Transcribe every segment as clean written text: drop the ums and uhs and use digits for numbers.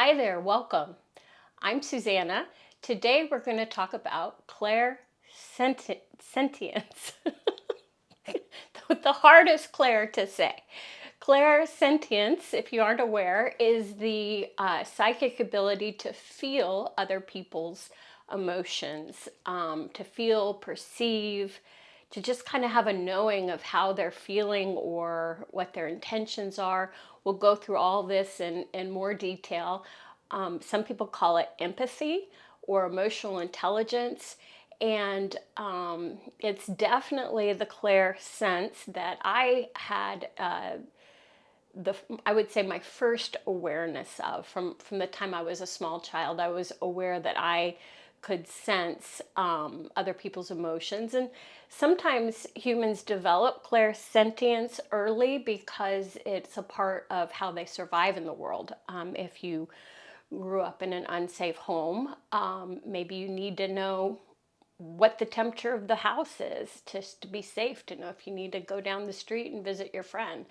Hi there, welcome. I'm Susanna. Today we're going to talk about clairsentience. The hardest Claire to say. Clairsentience, if you aren't aware, is the psychic ability to feel other people's emotions, to feel, perceive, to just kind of have a knowing of how they're feeling or what their intentions are. We'll go through all this in more detail. Some people call it empathy or emotional intelligence. And it's definitely the Claire sense that I had I would say my first awareness of from the time I was a small child. I was aware that I could sense other people's emotions, and sometimes humans develop clairsentience early because it's a part of how they survive in the world. If you grew up in an unsafe home, maybe you need to know what the temperature of the house is just to be safe, to know if you need to go down the street and visit your friend.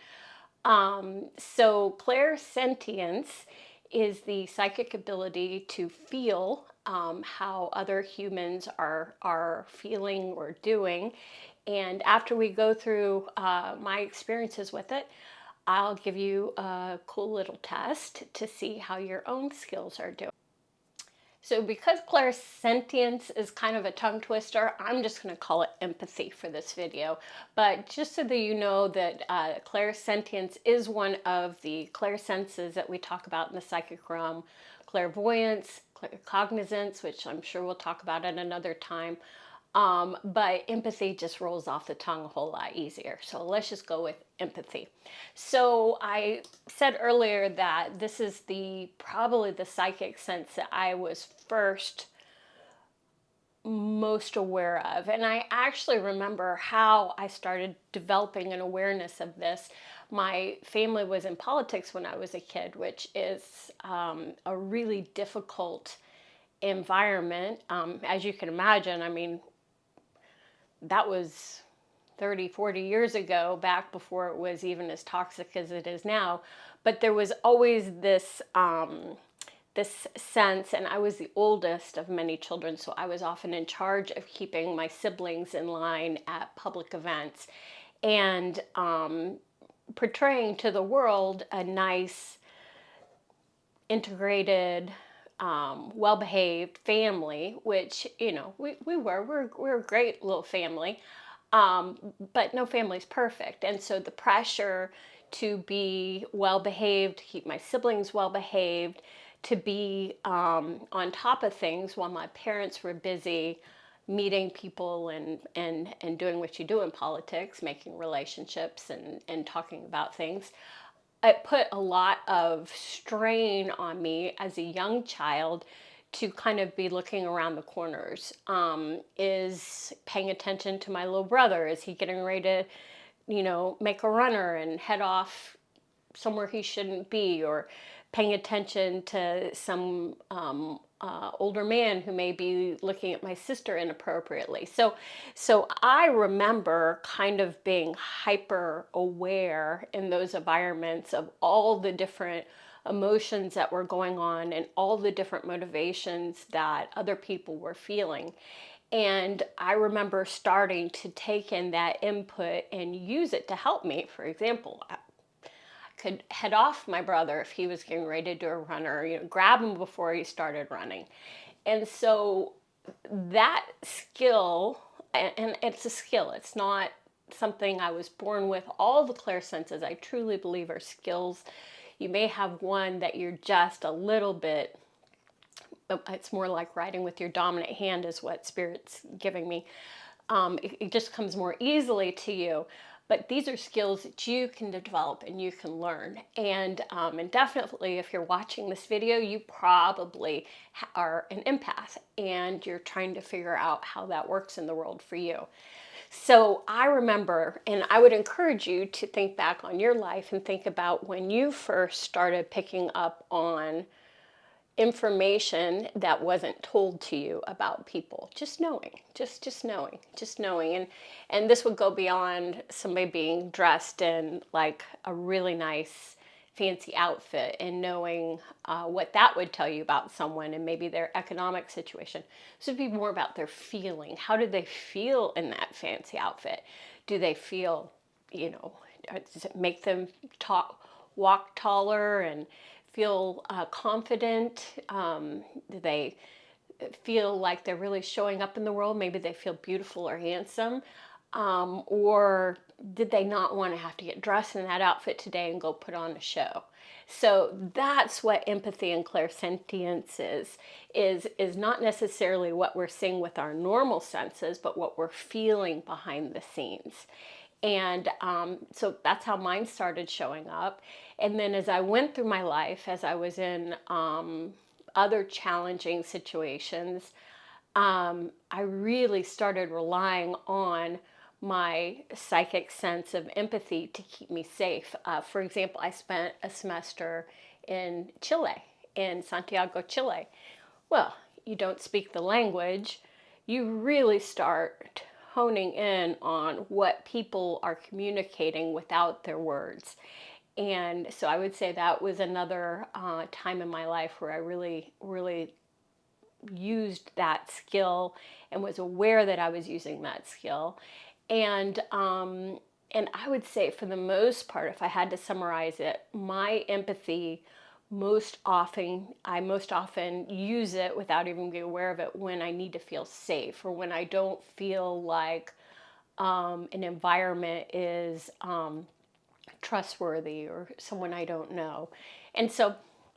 So clairsentience is the psychic ability to feel how other humans are feeling or doing. And after we go through my experiences with it, I'll give you a cool little test to see how your own skills are doing. So because clairsentience is kind of a tongue twister, I'm just going to call it empathy for this video. But just so that you know that clairsentience is one of the clairsenses that we talk about in the psychic realm. Clairvoyance, claircognizance, which I'm sure we'll talk about at another time. But empathy just rolls off the tongue a whole lot easier. So let's just go with empathy. So I said earlier that this is probably the psychic sense that I was first most aware of. And I actually remember how I started developing an awareness of this. My family was in politics when I was a kid, which is a really difficult environment. As you can imagine, I mean, that was 30, 40 years ago, back before it was even as toxic as it is now. But there was always this sense, and I was the oldest of many children, so I was often in charge of keeping my siblings in line at public events and portraying to the world a nice, integrated, well-behaved family, which, you know, we're a great little family. But no family's perfect. And so the pressure to be well behaved, to keep my siblings well behaved, to be on top of things while my parents were busy meeting people and doing what you do in politics, making relationships and talking about things. It put a lot of strain on me as a young child to kind of be looking around the corners. Is paying attention to my little brother? Is he getting ready to, make a runner and head off somewhere he shouldn't be? Or paying attention to some older man who may be looking at my sister inappropriately. So I remember kind of being hyper aware in those environments of all the different emotions that were going on and all the different motivations that other people were feeling. And I remember starting to take in that input and use it to help me. For example, could head off my brother if he was getting ready to do a run, or grab him before he started running. And so that skill, and it's a skill, it's not something I was born with. All the clair senses, I truly believe, are skills. You may have one that you're just a little bit, it's more like writing with your dominant hand is what Spirit's giving me. It just comes more easily to you. But these are skills that you can develop and you can learn. And definitely, if you're watching this video, you probably are an empath and you're trying to figure out how that works in the world for you. So I remember, and I would encourage you to think back on your life and think about when you first started picking up on information that wasn't told to you about people. Just knowing, just knowing. And this would go beyond somebody being dressed in like a really nice fancy outfit and knowing what that would tell you about someone and maybe their economic situation. So it'd be more about their feeling. How do they feel in that fancy outfit? Do they feel, does it make them walk taller and feel confident? Do they feel like they're really showing up in the world? Maybe they feel beautiful or handsome. Or did they not want to have to get dressed in that outfit today and go put on a show? So that's what empathy and clairsentience is not necessarily what we're seeing with our normal senses, but what we're feeling behind the scenes. And so that's how mine started showing up. And then as I went through my life, as I was in other challenging situations, I really started relying on my psychic sense of empathy to keep me safe. For example, I spent a semester in Chile, in Santiago, Chile. Well, you don't speak the language. You really start honing in on what people are communicating without their words. And so I would say that was another time in my life where I really, really used that skill and was aware that I was using that skill. And I would say for the most part, if I had to summarize it, my empathy I most often use it without even being aware of it when I need to feel safe or when I don't feel like an environment is trustworthy or someone I don't know. And so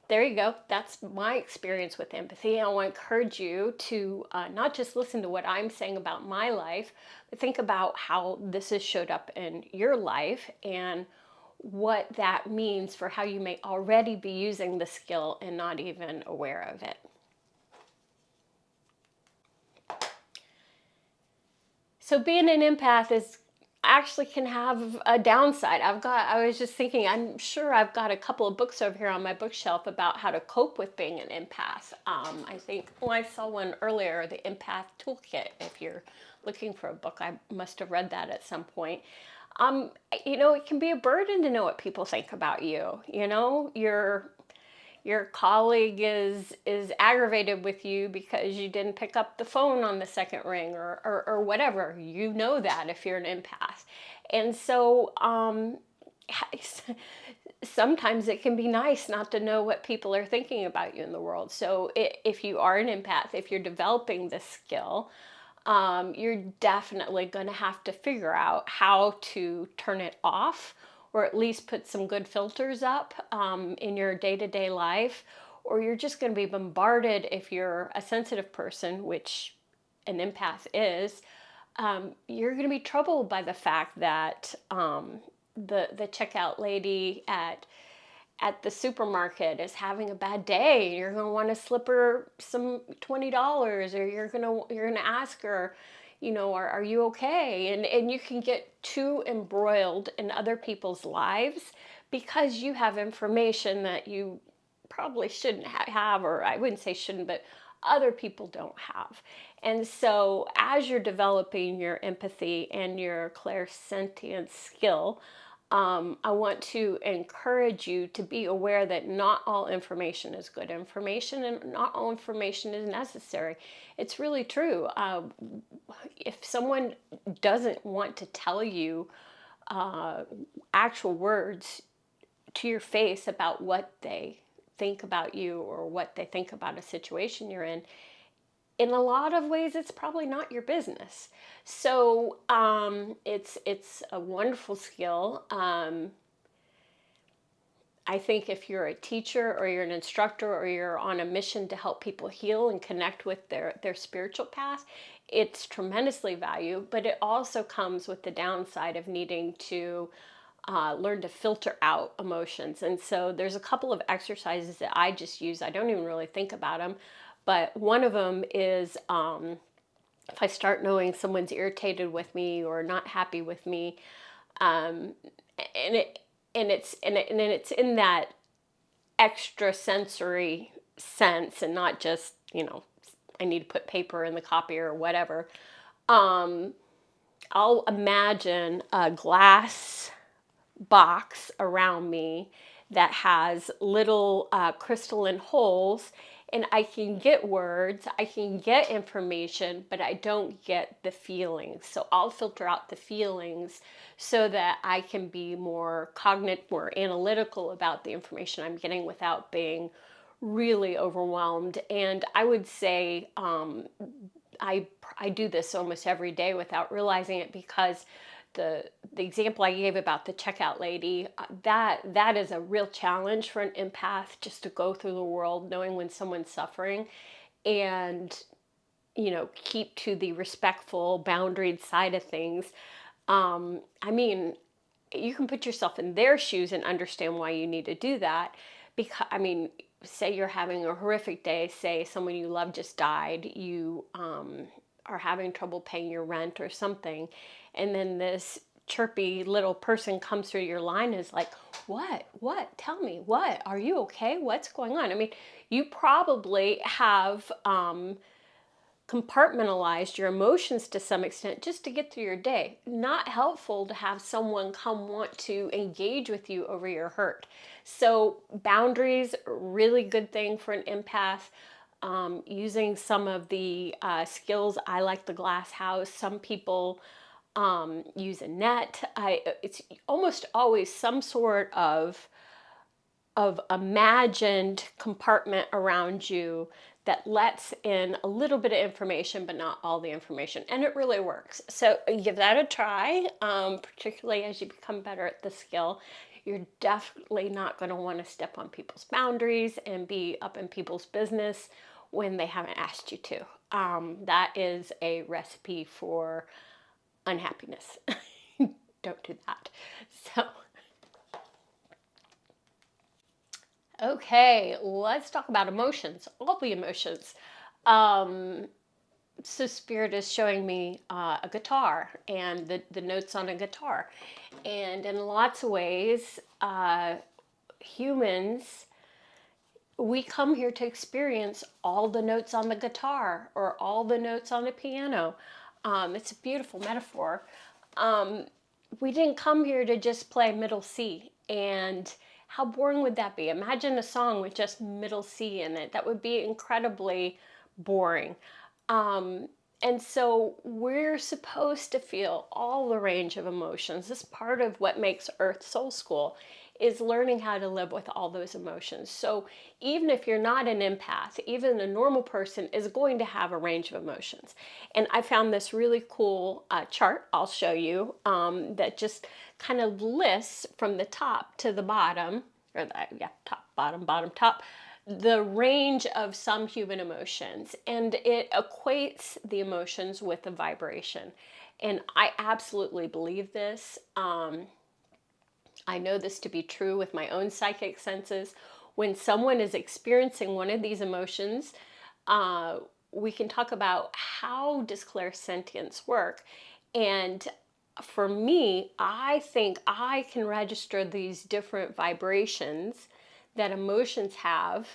there you go. That's my experience with empathy. I want to encourage you to not just listen to what I'm saying about my life, but think about how this has showed up in your life and what that means for how you may already be using the skill and not even aware of it. So being an empath is actually can have a downside. I was just thinking, I'm sure I've got a couple of books over here on my bookshelf about how to cope with being an empath. I think, I saw one earlier, the Empath Toolkit. If you're looking for a book, I must have read that at some point. It can be a burden to know what people think about you. Your colleague is aggravated with you because you didn't pick up the phone on the second ring or whatever. You know that if you're an empath. And so sometimes it can be nice not to know what people are thinking about you in the world. So if you are an empath, if you're developing this skill, you're definitely going to have to figure out how to turn it off or at least put some good filters up in your day-to-day life, or you're just going to be bombarded if you're a sensitive person, which an empath is. You're going to be troubled by the fact that the checkout lady at the supermarket is having a bad day. You're going to want to slip her some $20, or you're going to ask her, are you okay? And you can get too embroiled in other people's lives because you have information that you probably shouldn't have, or I wouldn't say shouldn't, but other people don't have. And so as you're developing your empathy and your clairsentience skill, I want to encourage you to be aware that not all information is good information and not all information is necessary. It's really true. If someone doesn't want to tell you actual words to your face about what they think about you or what they think about a situation you're in a lot of ways, it's probably not your business. So it's a wonderful skill. I think if you're a teacher or you're an instructor or you're on a mission to help people heal and connect with their spiritual path, it's tremendously valuable, but it also comes with the downside of needing to learn to filter out emotions. And so there's a couple of exercises that I just use. I don't even really think about them, but one of them is if I start knowing someone's irritated with me or not happy with me, and it's in that extra sensory sense and not just I need to put paper in the copier or whatever. I'll imagine a glass box around me that has little crystalline holes, and I can get words, I can get information, but I don't get the feelings. So I'll filter out the feelings so that I can be more cognitive, more analytical about the information I'm getting without being really overwhelmed. And I would say I do this almost every day without realizing it, because the example I gave about the checkout lady, that is a real challenge for an empath, just to go through the world knowing when someone's suffering, and keep to the respectful, boundaried side of things. I mean, you can put yourself in their shoes and understand why you need to do that. Because, I mean, say you're having a horrific day, say someone you love just died, you are having trouble paying your rent or something, and then this chirpy little person comes through your line, is like, what, tell me, what, are you okay, what's going on? I mean, you probably have compartmentalized your emotions to some extent just to get through your day. Not helpful to have someone come want to engage with you over your hurt. So boundaries, really good thing for an empath. Using some of the skills, I like the glass house. Some people use a net. It's almost always some sort of imagined compartment around you that lets in a little bit of information, but not all the information. And it really works. So give that a try, particularly as you become better at the skill. You're definitely not going to want to step on people's boundaries and be up in people's business when they haven't asked you to. That is a recipe for unhappiness. Don't do that. So, okay, let's talk about emotions, all the emotions. Um, so Spirit is showing me a guitar and the notes on a guitar. And in lots of ways, humans, we come here to experience all the notes on the guitar or all the notes on the piano. It's a beautiful metaphor. We didn't come here to just play middle C. And how boring would that be? Imagine a song with just middle C in it. That would be incredibly boring. Um, and so we're supposed to feel all the range of emotions. This part of what makes Earth Soul School is learning how to live with all those emotions. So even if you're not an empath, even a normal person is going to have a range of emotions. And I found this really cool chart I'll show you that just kind of lists from the top to the bottom, or top, bottom, bottom, top, the range of some human emotions, and it equates the emotions with the vibration. And I absolutely believe this. I know this to be true with my own psychic senses. When someone is experiencing one of these emotions, we can talk about how does clairsentience work. And for me, I think I can register these different vibrations that emotions have,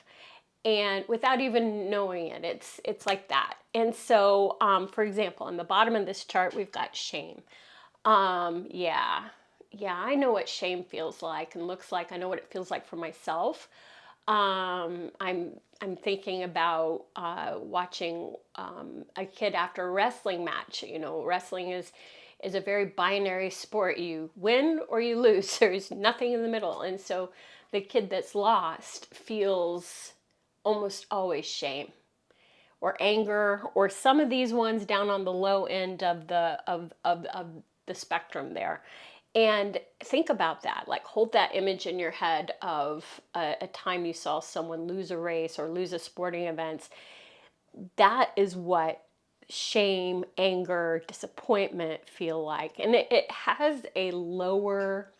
and without even knowing it, it's like that. And so, for example, on the bottom of this chart, we've got shame. Yeah, I know what shame feels like and looks like. I know what it feels like for myself. I'm thinking about watching a kid after a wrestling match. You know, wrestling is a very binary sport. You win or you lose. There's nothing in the middle. And so the kid that's lost feels almost always shame or anger, or some of these ones down on the low end of the spectrum there. And think about that. Like, hold that image in your head of a time you saw someone lose a race or lose a sporting event. That is what shame, anger, disappointment feel like. And it has a lower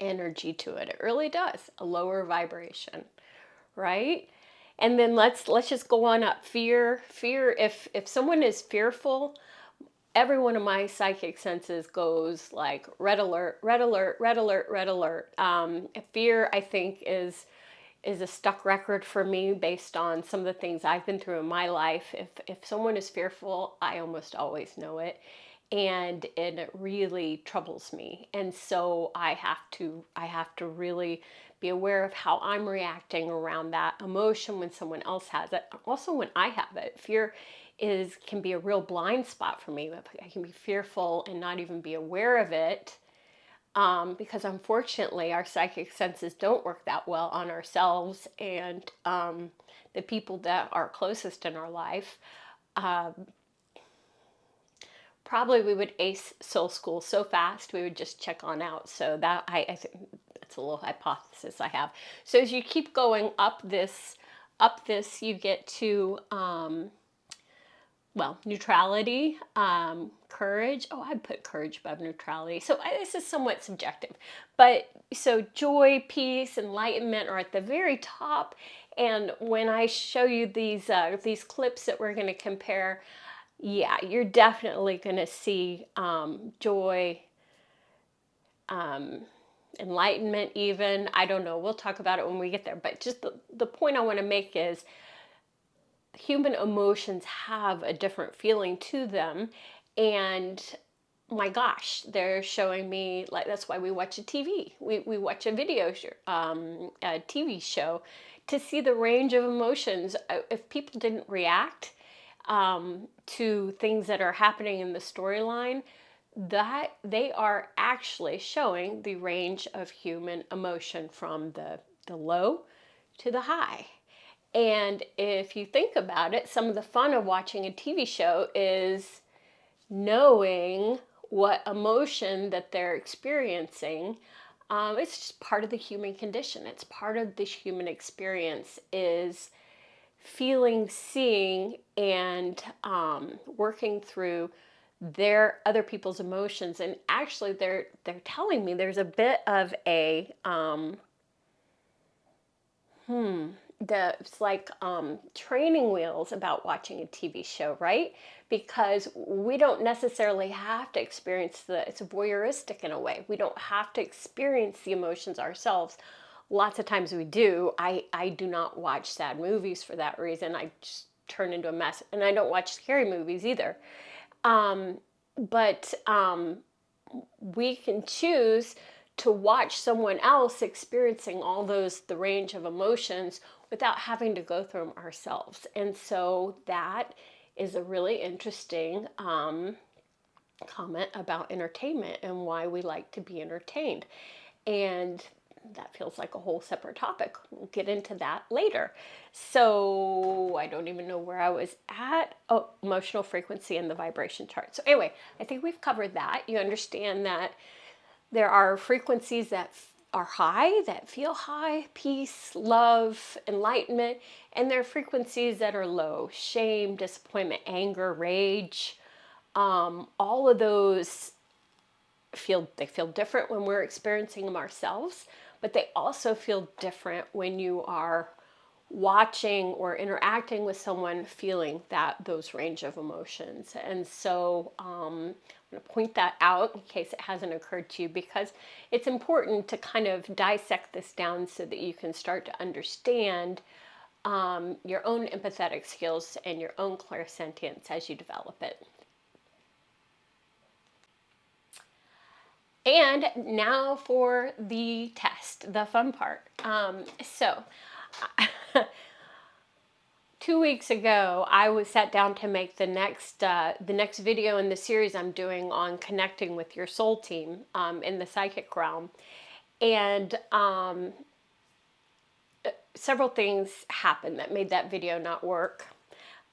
energy to it. It really does. A lower vibration, right? And then let's just go on up. Fear. If someone is fearful, every one of my psychic senses goes like red alert, red alert, red alert, red alert. Fear, I think, is a stuck record for me based on some of the things I've been through in my life. If someone is fearful, I almost always know it. and it really troubles me. And so I have to really be aware of how I'm reacting around that emotion when someone else has it. Also when I have it. Fear is can be a real blind spot for me. I can be fearful and not even be aware of it, because unfortunately our psychic senses don't work that well on ourselves and the people that are closest in our life. Probably we would ace soul school so fast we would just check on out. So that I think that's a little hypothesis I have. So as you keep going up this, you get to well, neutrality, courage. Oh, I'd put courage above neutrality. So this is somewhat subjective, but so joy, peace, enlightenment are at the very top. And when I show you these clips that we're going to compare, yeah, you're definitely going to see joy, enlightenment, even. I don't know. We'll talk about it when we get there. But just the point I want to make is human emotions have a different feeling to them. And my gosh, they're showing me, like, that's why we watch a TV. We watch a a TV show to see the range of emotions. If people didn't react to things that are happening in the storyline, that they are actually showing the range of human emotion from the low to the high. And if you think about it, some of the fun of watching a TV show is knowing what emotion that they're experiencing. It's just part of the human condition. It's part of the human experience is feeling, seeing, and working through their other people's emotions. And actually, they're telling me there's a bit of a it's like training wheels about watching a TV show, right? Because we don't necessarily have to experience it's voyeuristic in a way. We don't have to experience the emotions ourselves. Lots of times we do. I do not watch sad movies for that reason. I just turn into a mess. And I don't watch scary movies either. But we can choose to watch someone else experiencing all the range of emotions without having to go through them ourselves. And so that is a really interesting comment about entertainment and why we like to be entertained. And that feels like a whole separate topic. We'll get into that later. So I don't even know where I was at. Oh, emotional frequency and the vibration chart. So anyway, I think we've covered that. You understand that there are frequencies that are high, that feel high, peace, love, enlightenment, and there are frequencies that are low, shame, disappointment, anger, rage. All of those feel different when we're experiencing them ourselves, but they also feel different when you are watching or interacting with someone feeling those range of emotions. And so I'm going to point that out in case it hasn't occurred to you, because it's important to kind of dissect this down so that you can start to understand your own empathetic skills and your own clairsentience as you develop it. And now for the test, the fun part. So 2 weeks ago, I was sat down to make the next video in the series I'm doing on connecting with your soul team in the psychic realm, and several things happened that made that video not work.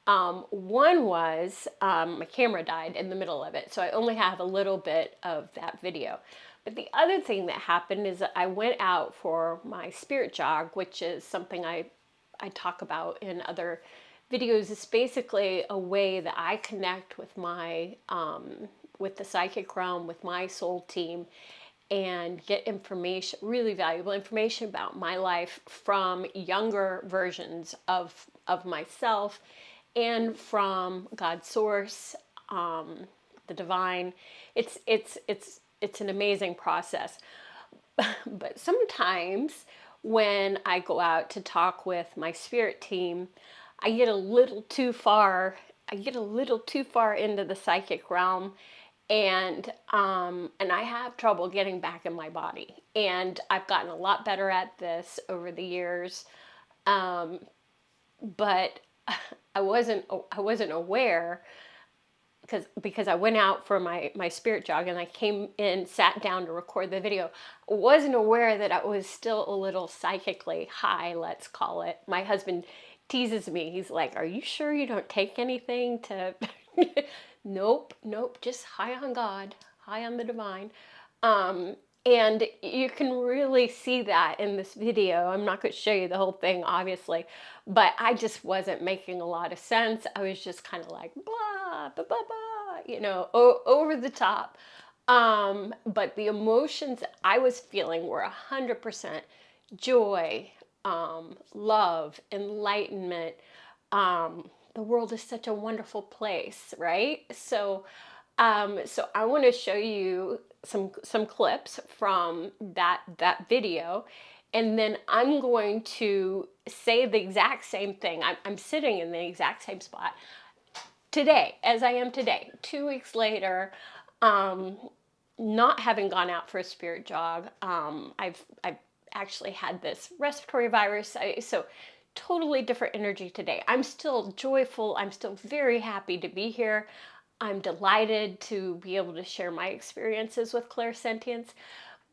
One was my camera died in the middle of it, so I only have a little bit of that video. But the other thing that happened is that I went out for my spirit jog, which is something I talk about in other videos. It's basically a way that I connect with my with the psychic realm, with my soul team, and get information, really valuable information about my life from younger versions of myself and from God's source, the divine. It's an amazing process. But sometimes when I go out to talk with my spirit team, I get a little too far into the psychic realm, And I have trouble getting back in my body. And I've gotten a lot better at this over the years. But I wasn't aware because I went out for my spirit jog and I came in, sat down to record the video. I wasn't aware that I was still a little psychically high, let's call it. My husband teases me. He's like, "Are you sure you don't take anything to?" Nope, nope, just high on God, high on the divine. Um, and you can really see that in this video. I'm not going to show you the whole thing, obviously, but I just wasn't making a lot of sense. I was just kind of like, blah, blah, blah, blah, over the top. But the emotions I was feeling were 100% joy, love, enlightenment. The world is such a wonderful place, right? So I want to show you some clips from that video, and then I'm going to say the exact same thing. I'm sitting in the exact same spot today as I am today, 2 weeks later. Not having gone out for a spirit jog. I've actually had this respiratory virus, so totally different energy today. I'm still joyful. I'm still very happy to be here. I'm delighted to be able to share my experiences with clairsentience,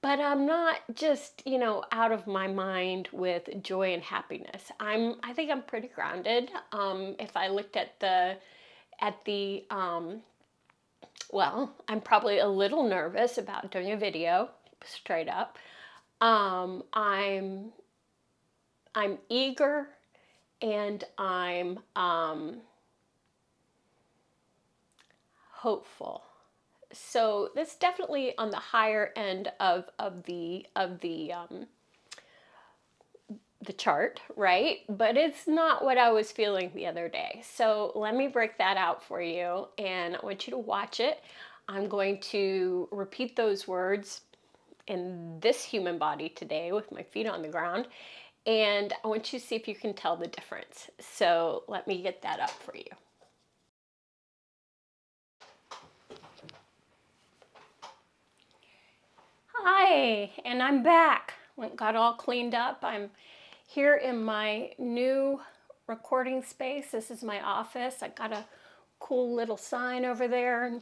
but I'm not just, out of my mind with joy and happiness. I think I'm pretty grounded. If I looked at the well, I'm probably a little nervous about doing a video, straight up. I'm eager, and I'm hopeful. So that's definitely on the higher end of the chart, right? But it's not what I was feeling the other day. So let me break that out for you, and I want you to watch it. I'm going to repeat those words in this human body today with my feet on the ground, and I want you to see if you can tell the difference. So let me get that up for you. Hi, and I'm back. Got all cleaned up. I'm here in my new recording space. This is my office. I got a cool little sign over there and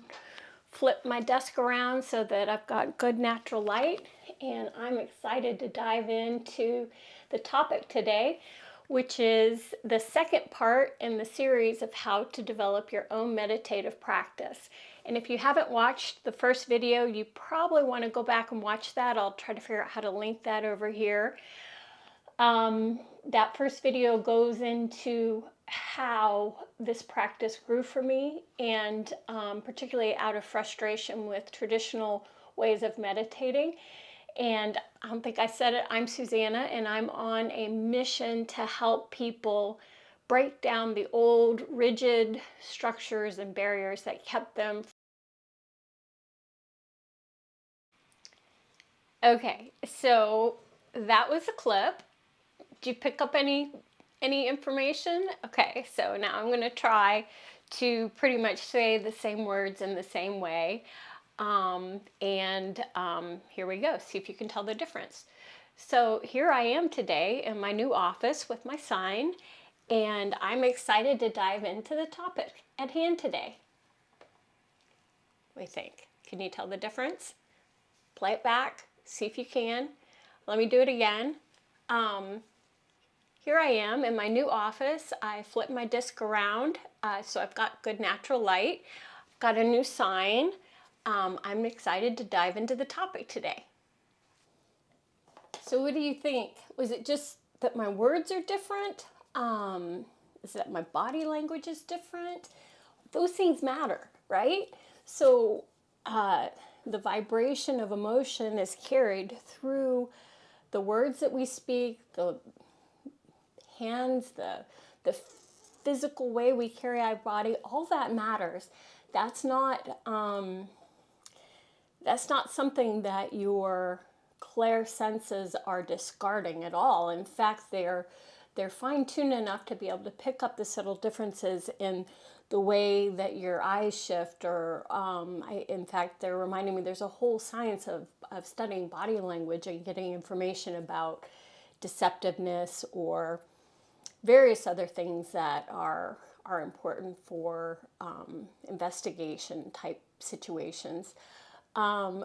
flip my desk around so that I've got good natural light. And I'm excited to dive into the topic today, which is the second part in the series of how to develop your own meditative practice. And if you haven't watched the first video, you probably want to go back and watch that. I'll try to figure out how to link that over here. That first video goes into how this practice grew for me, and particularly out of frustration with traditional ways of meditating. And I don't think I said it, I'm Susanna, and I'm on a mission to help people break down the old rigid structures and barriers that kept them. Okay, so that was a clip. Did you pick up any information? Okay, so now I'm going to try to pretty much say the same words in the same way. Here we go. See if you can tell the difference. So here I am today in my new office with my sign, and I'm excited to dive into the topic at hand today. What do you think? Can you tell the difference? Play it back. See if you can. Let me do it again. Here I am in my new office. I flipped my disc around, so I've got good natural light. I've got a new sign. I'm excited to dive into the topic today. So what do you think? Was it just that my words are different? Is it that my body language is different? Those things matter, right? So the vibration of emotion is carried through the words that we speak, the hands, the physical way we carry our body. All that matters. That's not something that your clair senses are discarding at all. In fact, they're fine-tuned enough to be able to pick up the subtle differences in the way that your eyes shift, or in fact, they're reminding me there's a whole science of studying body language and getting information about deceptiveness or various other things that are important for investigation type situations. So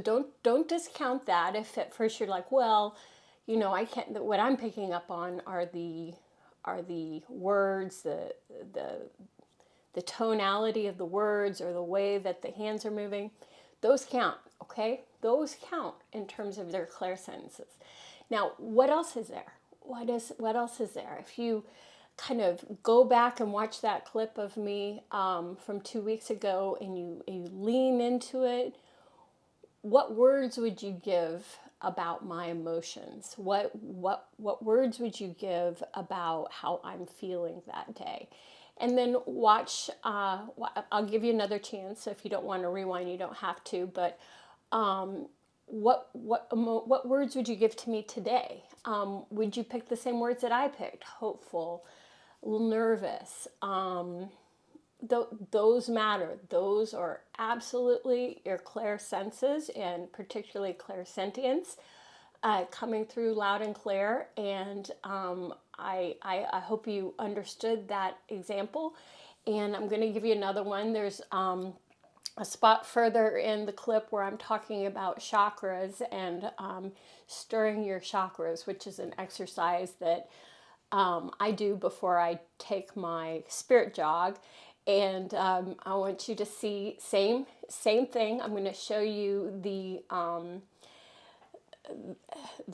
don't discount that if at first you're like, well, I can't. What I'm picking up on are the words, the the tonality of the words or the way that the hands are moving. Those count, okay? Those count in terms of their clairsentences. Now, what else is there? What else is there? If you kind of go back and watch that clip of me from 2 weeks ago, and you lean into it, what words would you give about my emotions? What words would you give about how I'm feeling that day? And then watch. I'll give you another chance. So if you don't want to rewind, you don't have to. But what words would you give to me today? Would you pick the same words that I picked? Hopeful, nervous. Those matter. Those are absolutely your clair senses, and particularly claisentience coming through loud and clear. And I hope you understood that example. And I'm going to give you another one. There's a spot further in the clip where I'm talking about chakras and stirring your chakras, which is an exercise that I do before I take my spirit jog. And I want you to see same thing. I'm going to show you the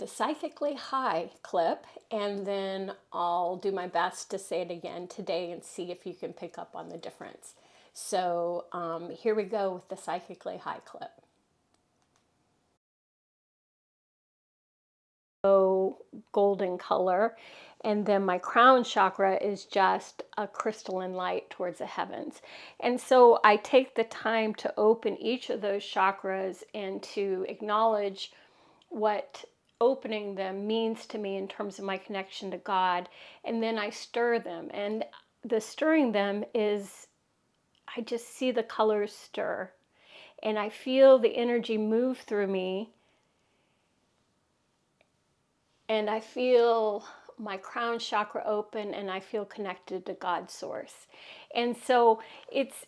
psychically high clip, and then I'll do my best to say it again today and see if you can pick up on the difference. So here we go with the psychically high clip. Golden color, and then my crown chakra is just a crystalline light towards the heavens. And so I take the time to open each of those chakras and to acknowledge what opening them means to me in terms of my connection to God, and then I stir them. And the stirring them is, I just see the colors stir, and I feel the energy move through me, and I feel my crown chakra open, and I feel connected to God's source. And so it's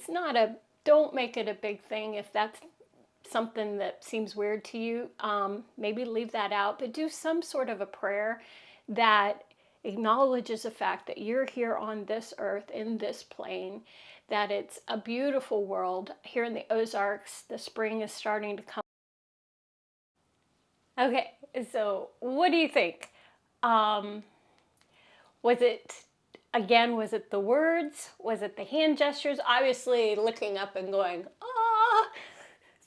not a, don't make it a big thing if that's something that seems weird to you. Maybe leave that out, but do some sort of a prayer that acknowledges the fact that you're here on this earth, in this plane, that it's a beautiful world. Here in the Ozarks, the spring is starting to come. Okay, so what do you think? Was it, again, was it the words? Was it the hand gestures? Obviously looking up and going, ah,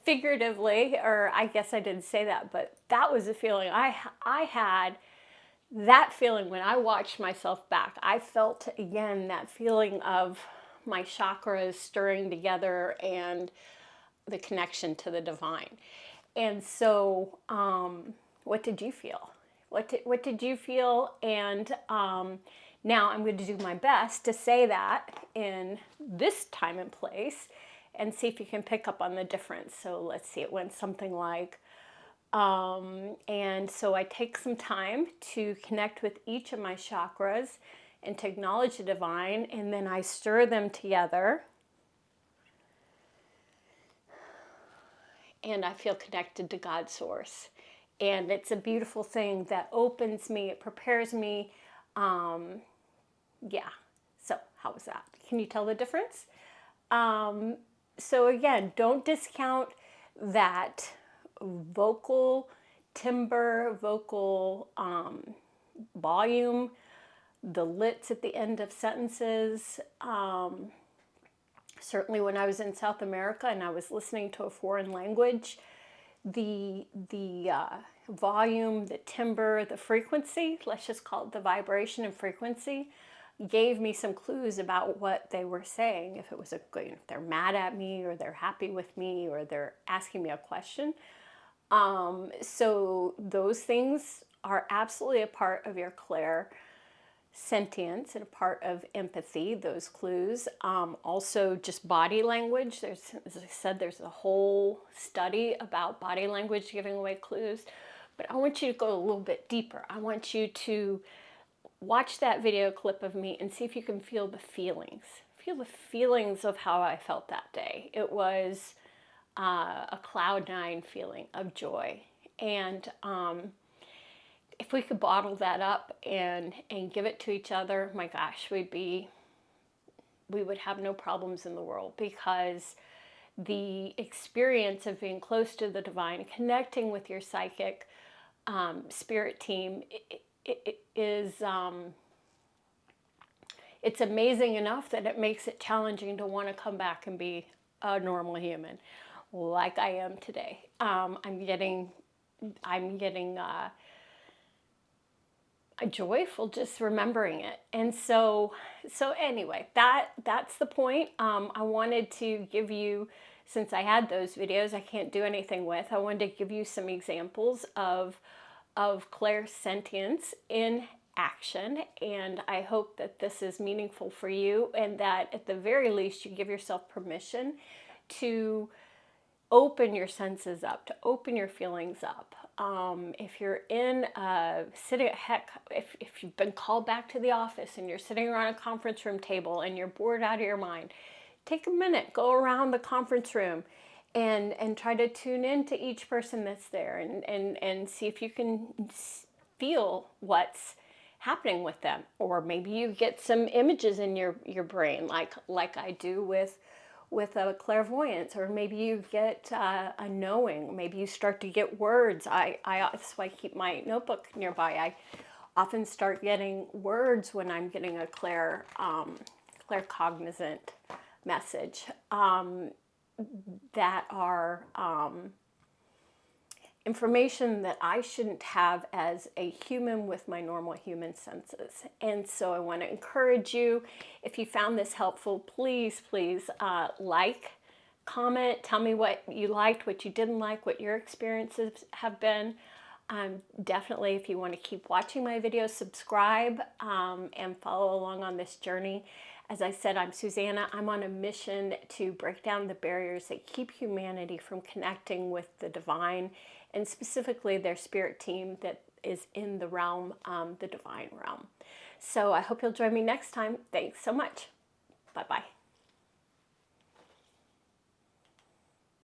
figuratively, or I guess I didn't say that, but that was the feeling I had. That feeling when I watched myself back, I felt again that feeling of my chakras stirring together and the connection to the divine. And so, what did you feel? What did you feel? And now I'm going to do my best to say that in this time and place, and see if you can pick up on the difference. So let's see, it went something like, and so I take some time to connect with each of my chakras and to acknowledge the divine, and then I stir them together, and I feel connected to God's source. And it's a beautiful thing that opens me, it prepares me. Yeah, so how was that? Can you tell the difference? So again, don't discount that vocal timbre, vocal volume, the lits at the end of sentences. Certainly when I was in South America and I was listening to a foreign language, the volume, the timbre, the frequency, let's just call it the vibration and frequency, gave me some clues about what they were saying. If it was if they're mad at me, or they're happy with me, or they're asking me a question. So those things are absolutely a part of your clair sentience and a part of empathy, those clues. Also just body language. There's, as I said, there's a whole study about body language giving away clues. But I want you to go a little bit deeper. I want you to watch that video clip of me and see if you can feel the feelings. Feel the feelings of how I felt that day. It was a cloud nine feeling of joy. And if we could bottle that up and give it to each other, my gosh, we would have no problems in the world, because the experience of being close to the divine, connecting with your psychic spirit team, it is it's amazing enough that it makes it challenging to want to come back and be a normal human, like I am today. I'm getting joyful just remembering it. And so anyway, that's the point. I wanted to give you, since I had those videos I can't do anything with, I wanted to give you some examples of clairsentience in action. And I hope that this is meaningful for you, and that at the very least you give yourself permission to open your senses up, to open your feelings up. If you're in if you've been called back to the office and you're sitting around a conference room table and you're bored out of your mind, take a minute, go around the conference room and try to tune into each person that's there, and see if you can feel what's happening with them. Or maybe you get some images in your brain, like I do with a clairvoyance, or maybe you get a knowing. Maybe you start to get words. That's why I keep my notebook nearby. I often start getting words when I'm getting a claircognizant message that are information that I shouldn't have as a human with my normal human senses. And so I want to encourage you, if you found this helpful, please like, comment, tell me what you liked, what you didn't like, what your experiences have been. Definitely, if you want to keep watching my videos, subscribe and follow along on this journey. As I said, I'm Susanna. I'm on a mission to break down the barriers that keep humanity from connecting with the divine, and specifically their spirit team that is in the realm, the divine realm. So I hope you'll join me next time. Thanks so much. Bye-bye.